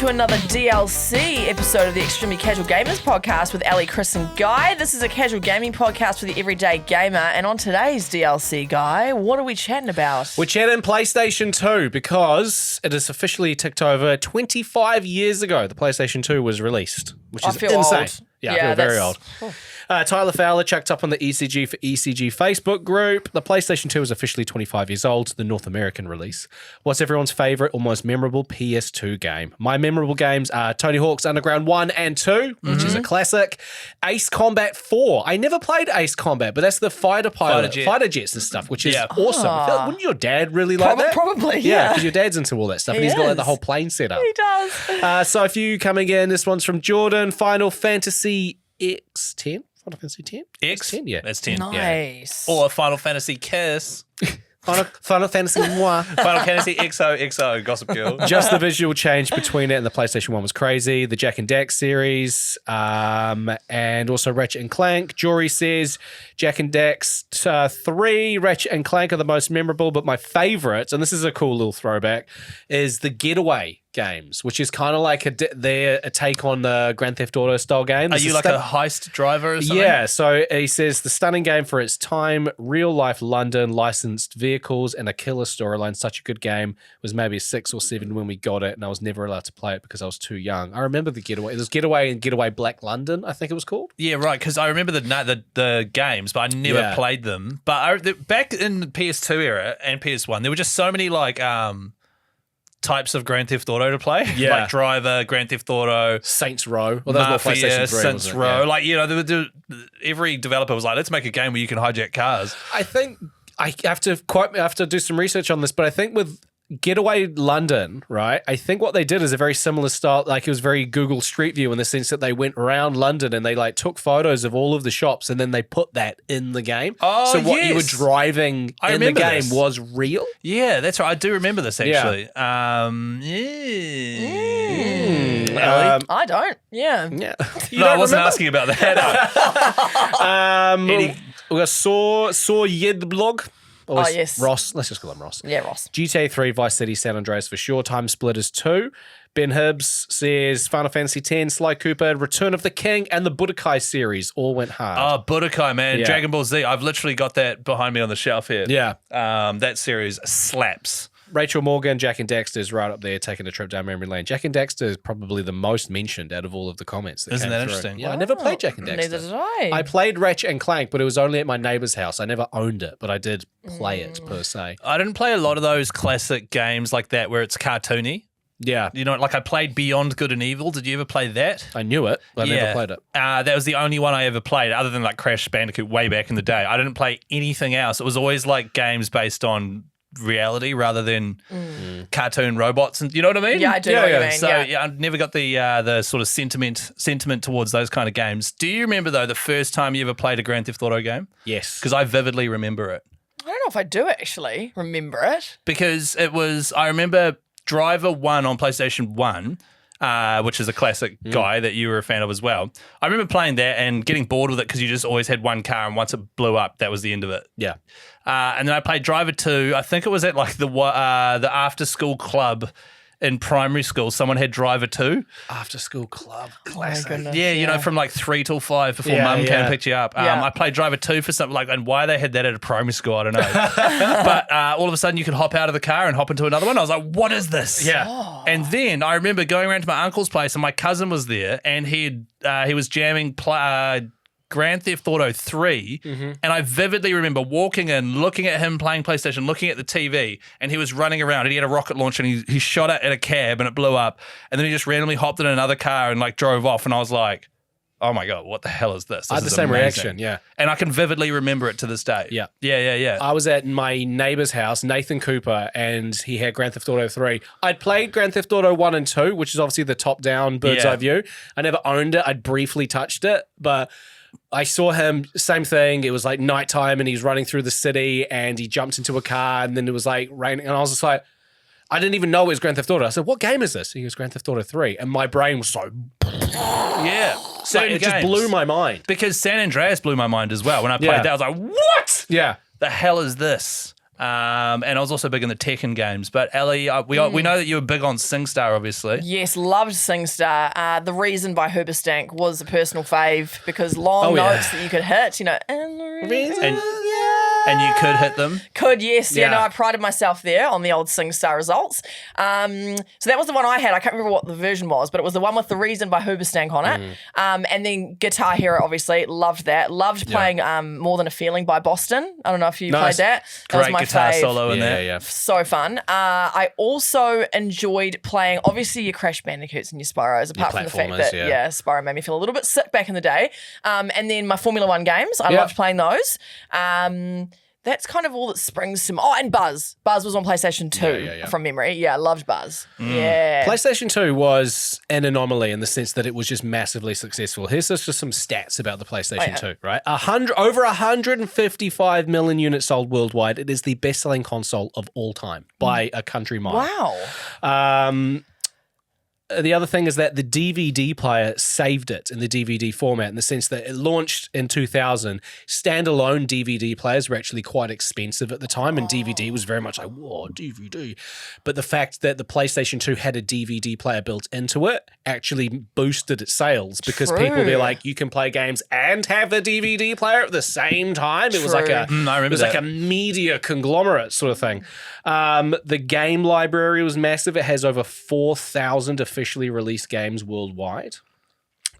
to another DLC episode of the Extremely Casual Gamers podcast with Ali, Chris and Guy. This is a casual gaming podcast for the everyday gamer. And on today's DLC, Guy, what are we chatting about? We're chatting PlayStation 2 because it is officially ticked over 25 years ago. The PlayStation 2 was released, which is insane. Old. Yeah, I feel very old. Tyler Fowler chucked up on the ECG for ECG Facebook group. The PlayStation 2 is officially 25 years old, the North American release. What's everyone's favourite or most memorable PS2 game? My memorable games are Tony Hawk's Underground 1 and 2, which is a classic. Ace Combat 4. I never played Ace Combat, but that's the fighter jets and stuff, which is awesome. I feel like, wouldn't your dad really like that? Probably, Yeah, because your dad's into all that stuff, and he's got like the whole plane set up. He does. So a few coming in. This one's from Jordan. Final Fantasy X10. Final Fantasy 10? X? X10, yeah. That's 10. Nice. Yeah. Or Final Fantasy Kiss. Final Fantasy Moi. Final Fantasy XOXO, Gossip Girl. Just the visual change between it and the PlayStation 1 was crazy. The Jack and Dax series, and also Ratchet and Clank. Jory says Jack and Dax 3, Ratchet and Clank are the most memorable, but my favourite, and this is a cool little throwback, is the Getaway games, which is kind of like a take on the Grand Theft Auto style game. Are you like a heist driver or something? Yeah, so he says the stunning game for its time, real life London, licensed vehicles, and a killer storyline. Such a good game. It was maybe a 6 or 7 when we got it, and I was never allowed to play it because I was too young. I remember the Getaway. It was Getaway and Getaway Black London, I think it was called. Yeah, right, because I remember the games, but I never played them. But back in the PS2 era and PS1, there were just so many like types of Grand Theft Auto to play. Yeah. Like Driver, Grand Theft Auto, Saints Row. Well, that was more Mafia, PlayStation 3, Saints wasn't it? Row. Yeah. Like, you know, every developer was like, let's make a game where you can hijack cars. I think I have to do some research on this, but I think with Getaway London, right? I think what they did is a very similar style, like it was very Google Street View in the sense that they went around London and they like took photos of all of the shops and then they put that in the game. Oh, so what you were yes. driving in the game this. was real. Yeah, that's right. I do remember this actually. Ellie? I don't. Yeah. Yeah. No, I wasn't asking about that. We got Saw Yed blog. Yes. Ross. Let's just call him Ross. Yeah, Ross. GTA 3, Vice City, San Andreas for sure. Time Splitters 2. Ben Hibbs says Final Fantasy 10, Sly Cooper, Return of the King, and the Budokai series all went hard. Oh, Budokai, man. Yeah. Dragon Ball Z. I've literally got that behind me on the shelf here. Yeah. That series slaps. Rachel Morgan, Jack and Daxter is right up there taking a trip down memory lane. Jack and Daxter is probably the most mentioned out of all of the comments. Isn't came that through. interesting? Yeah, I never played Jack and Daxter. Neither did I. I played Ratchet and Clank, but it was only at my neighbour's house. I never owned it, but I did play it per se. I didn't play a lot of those classic games like that where it's cartoony. Yeah. You know, like I played Beyond Good and Evil. Did you ever play that? I knew it, but I never played it. That was the only one I ever played, other than like Crash Bandicoot way back in the day. I didn't play anything else. It was always like games based on reality rather than cartoon robots, and you know what I mean? Yeah, I do know what you mean. So I never got the sort of sentiment towards those kind of games. Do you remember though the first time you ever played a Grand Theft Auto game? Yes. Because I vividly remember it. I don't know if I do actually remember it. Because I remember Driver 1 on PlayStation 1, which is a classic guy that you were a fan of as well. I remember playing that and getting bored with it because you just always had one car, and once it blew up, that was the end of it. Yeah. And then I played Driver 2. I think it was at like the after school club in primary school. Someone had Driver 2. After school club. Classic. Goodness, Yeah, you know, from like 3 till 5 before mum came and picked you up. I played Driver 2 for something like, and why they had that at a primary school, I don't know. But all of a sudden you could hop out of the car and hop into another one. I was like, what is this? Yeah. Oh. And then I remember going around to my uncle's place and my cousin was there and he was jamming Grand Theft Auto 3, and I vividly remember walking in, looking at him playing PlayStation, looking at the TV, and he was running around and he had a rocket launcher and he shot it at a cab and it blew up, and then he just randomly hopped in another car and like drove off, and I was like, oh my God, what the hell is this? I had the same reaction, yeah. And I can vividly remember it to this day. Yeah. Yeah. I was at my neighbour's house, Nathan Cooper, and he had Grand Theft Auto 3. I'd played Grand Theft Auto 1 and 2, which is obviously the top-down bird's eye view. I never owned it. I'd briefly touched it, but I saw him, same thing. It was like nighttime and he's running through the city and he jumped into a car and then it was like raining. And I was just like, I didn't even know it was Grand Theft Auto. I said, what game is this? He goes, Grand Theft Auto 3. And my brain was so... Yeah. Like, it just blew my mind. Because San Andreas blew my mind as well. When I played that, I was like, what? Yeah. The hell is this? And I was also big in the Tekken games. But Ellie, we know that you were big on SingStar, obviously. Yes, loved SingStar. The Reason by Hoobastank was a personal fave because long notes that you could hit, And you could hit them. Could, yes. Yeah. I prided myself there on the old SingStar results. So that was the one I had. I can't remember what the version was, but it was the one with The Reason by Hoobastank on it. And then Guitar Hero, obviously, loved that. Loved playing More Than a Feeling by Boston. I don't know if you played that. That Great was my guitar fave. solo in there. Yeah. So fun. I also enjoyed playing, obviously, your Crash Bandicoots and your Spyros, apart from the fact platformers, that, Spyro made me feel a little bit sick back in the day. And then my Formula One games, I loved playing those. That's kind of all that springs to mind. Oh, and Buzz. Buzz was on PlayStation 2 from memory. Yeah, I loved Buzz. Yeah. PlayStation 2 was an anomaly in the sense that it was just massively successful. Here's just some stats about the PlayStation 2, right? Over 155 million units sold worldwide. It is the best-selling console of all time by a country mile. Wow. The other thing is that the DVD player saved it in the DVD format in the sense that it launched in 2000. Standalone DVD players were actually quite expensive at the time, and DVD was very much like, whoa, DVD. But the fact that the PlayStation 2 had a DVD player built into it actually boosted its sales because people were like, you can play games and have a DVD player at the same time. It was like I remember like a media conglomerate sort of thing. The game library was massive. It has over 4,000 officially released games worldwide.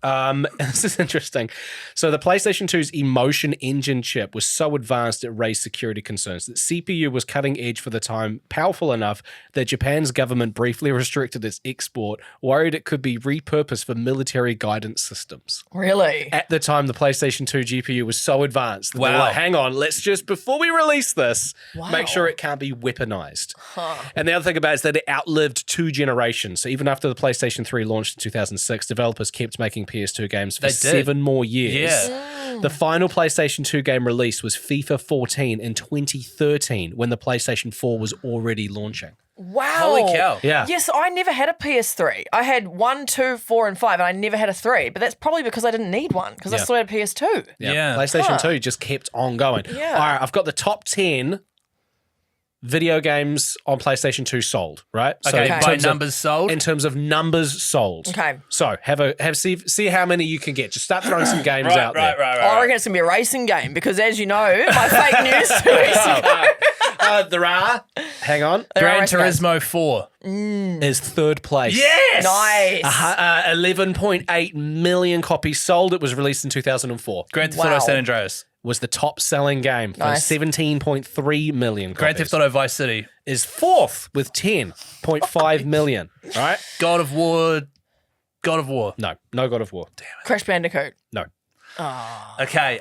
This is interesting. So the PlayStation 2's Emotion Engine chip was so advanced it raised security concerns. That CPU was cutting edge for the time, powerful enough that Japan's government briefly restricted its export, worried it could be repurposed for military guidance systems. Really? At the time, the PlayStation 2 GPU was so advanced that they were like, hang on, let's just, before we release this, make sure it can't be weaponized. And the other thing about it is that it outlived 2 generations. So even after the PlayStation 3 launched in 2006, developers kept making PS2 games for 7 more years. Yeah. The final PlayStation 2 game release was FIFA 14 in 2013 when the PlayStation 4 was already launching. Wow. Holy cow. Yeah. Yes, I never had a PS3. I had 1, 2, 4, and 5, and I never had a 3. But that's probably because I didn't need one, because I still had a PS2. Yeah. PlayStation 2 just kept on going. Yeah. All right, I've got the top 10 video games on PlayStation 2 sold, right? Okay, in by terms of- numbers sold? In terms of numbers sold. Okay. So see how many you can get. Just start throwing some games out there. I reckon it's going to be a racing game, because as you know, my fake news 2 weeks ago. There are. Hang on. Gran racing games. Turismo 4. Is third place. Yes! Nice. 11.8 million copies sold. It was released in 2004. Grand Theft Auto San Andreas. Was the top selling game for Nice. 17.3 million copies. Grand Theft Auto Vice City. Is fourth with 10.5 million. All right? God of War. No God of War. Crash Bandicoot. No. Okay.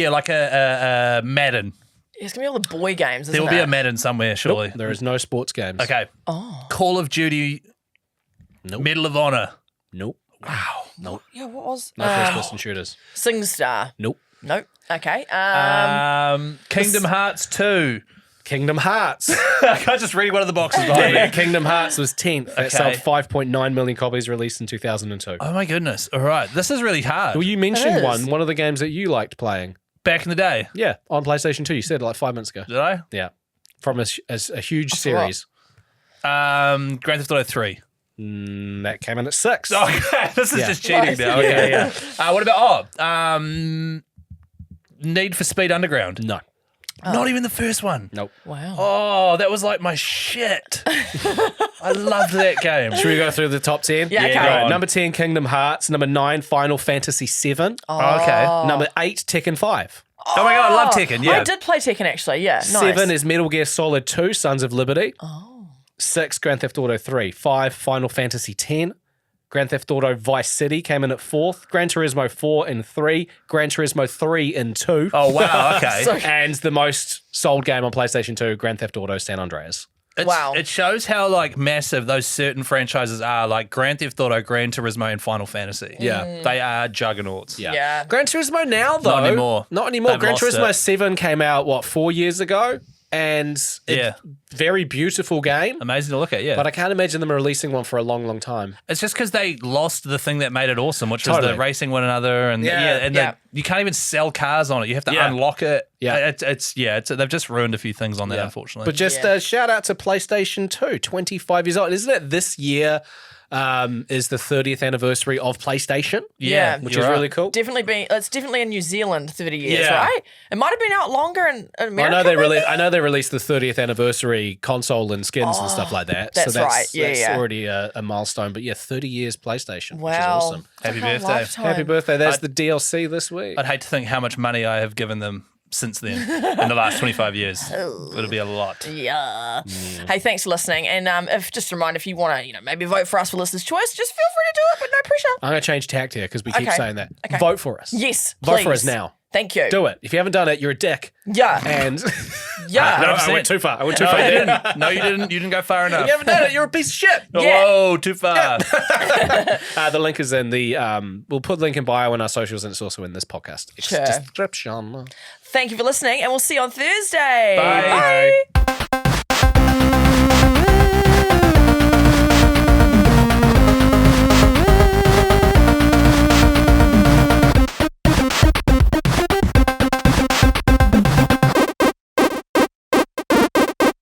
Like a Madden. It's going to be all the boy games, isn't There will it? be a Madden somewhere, surely. Nope, there is no sports games. Okay. Oh. Call of Duty. Nope. Medal of Honor. Nope. Wow. Nope. Yeah, what was? No first-person shooters. SingStar. Nope. Nope. Okay. Kingdom Hearts 2. Kingdom Hearts. I can't just read one of the boxes behind me. Kingdom Hearts was 10th. It Okay. sold 5.9 million copies, released in 2002. Oh my goodness. All right. This is really hard. Well, you mentioned is. one of the games that you liked playing. Back in the day. Yeah, on PlayStation 2. You said it like 5 minutes ago. Did I? Yeah. From a huge series. Grand Theft Auto 3. That came in at 6. Okay. This is Yeah. just cheating now. Okay. Yeah. What about, Need for Speed Underground? No. Not even the first one. Nope. Wow. Oh, that was like my shit. I loved that game. Should we go through the top 10? Yeah, okay. go Right, on. number 10, Kingdom Hearts. Number 9, Final Fantasy 7. Oh, okay. Number 8, Tekken 5. Oh my God, I love Tekken. Yeah. I did play Tekken, actually. Yeah. Nice. 7 is Metal Gear Solid 2, Sons of Liberty. Oh. 6, Grand Theft Auto 3. 5, Final Fantasy 10. Grand Theft Auto Vice City came in at 4th. Gran Turismo 4 in 3. Gran Turismo 3 in 2. Oh, wow. Okay. And the most sold game on PlayStation 2, Grand Theft Auto San Andreas. Wow. It shows how like massive those certain franchises are, like Grand Theft Auto, Gran Turismo, and Final Fantasy. Yeah. They are juggernauts. Yeah. Gran Turismo now, though. Not anymore. Not anymore. They've Gran lost Turismo it. 7 came out, 4 years ago? and Yeah. very beautiful game. Amazing to look at, yeah. But I can't imagine them releasing one for a long, long time. It's just because they lost the thing that made it awesome, which was Totally. the racing one another, and you can't even sell cars on it. You have to unlock it. Yeah. They've just ruined a few things on that, unfortunately. But just a shout out to PlayStation 2, 25 years old. Isn't it this year is the 30th anniversary of PlayStation? Yeah. Which you're is right. really cool. It's definitely in New Zealand 30 years, Yeah. right? It might have been out longer in America. I know they released the 30th anniversary console and skins and stuff like that. that's right. Yeah, that's yeah. already a milestone. But yeah, 30 years PlayStation, Wow. which is awesome. Happy It's like a birthday. lifetime. Happy birthday. There's the DLC this week. I'd hate to think how much money I have given them since then in the last 25 years. It'll be a lot. Yeah. Hey, thanks for listening. And if just a reminder, if you want to, maybe vote for us for listeners' choice, just feel free to do it, but no pressure. I'm going to change tact here because we keep Okay. saying that. Okay. Vote for us. Yes, Vote for please. us now. Thank you. Do it. If you haven't done it, you're a dick. Yeah. And Yeah. no, I 100%. went too far. I went too No, far. you didn't. No, you didn't. You didn't go far enough. You haven't done it. You're a piece of shit. Yeah. Whoa, too far. The link is in the. We'll put the link in bio in our socials, and it's also in this podcast Sure. description. Thank you for listening, and we'll see you on Thursday. Bye. Bye.